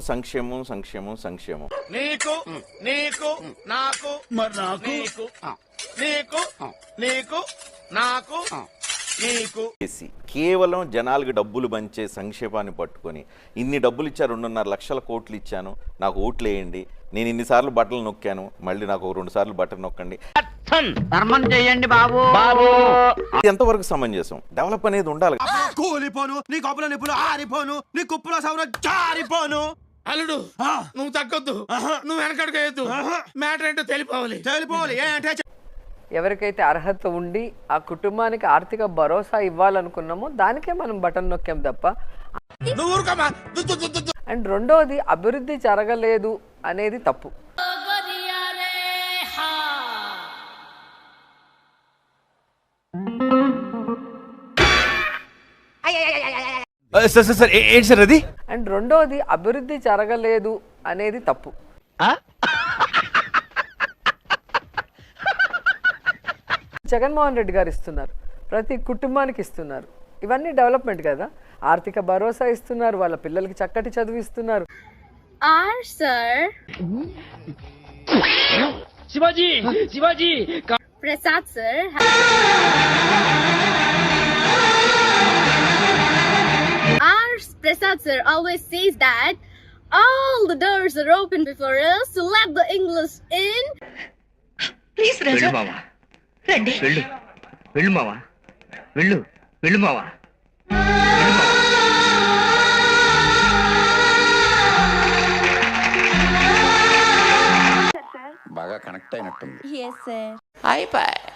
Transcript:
సంక్షేమం సంక్షేమం సంక్షేమం. నీకు నీకు నాకు మరి నాకు నీకు నీకు నీకు నాకు నీకు కేవలం జనాలకి డబ్బులు పంచే సంక్షేపాన్ని పట్టుకొని ఇన్ని డబ్బులు ఇచ్చారు, 2.5 లక్షల కోట్లు ఇచ్చాను, నాకు ఓట్లు వేయండి, నేను ఇన్నిసార్లు బట్టలు నొక్కాను, మళ్ళీ నాకు 2 సార్లు బట్టలు నొక్కండి, చేయండి బాబు. ఎంతవరకు సమంజసం? డెవలప్ అనేది ఉండాలి. కూలిపోను నీ కప్పుల నిప్పులు ఆరిపోను, నీ కుప్పుల సౌర జారిపోను. అల్లుడు నువ్వు తగ్గొద్దు, నువ్వు వెనకడుగేయద్దు, మ్యాటర్ ఏంటో తెలిపోవాలి తెలిపోవాలి. ఏంటంటే ఎవరికైతే అర్హత ఉండి ఆ కుటుంబానికి ఆర్థిక భరోసా ఇవ్వాలనుకున్నామో దానికే మనం బటన్ నొక్కాం తప్ప. అండ్ రెండోది అభివృద్ధి జరగలేదు అనేది తప్పు. అండ్ రెండోది అభివృద్ధి జరగలేదు అనేది తప్పు. జగన్మోహన్ రెడ్డి గారు ఇస్తున్నారు, ప్రతి కుటుంబానికి ఇస్తున్నారు, ఇవన్నీ డెవలప్మెంట్ కదా. ఆర్థిక భరోసా ఇస్తున్నారు, వాళ్ళ పిల్లలకి చక్కటి చదువు ఇస్తున్నారు. Shivaji Shivaji Prasad sir, Prasad sir always says that all the doors are open before us to let the English in. Please Raja. Mama. Ready. Vellu mama. Vellu mama. బాగా కనెక్ట్ అయినట్టుంది. Yes sir. Bye bye.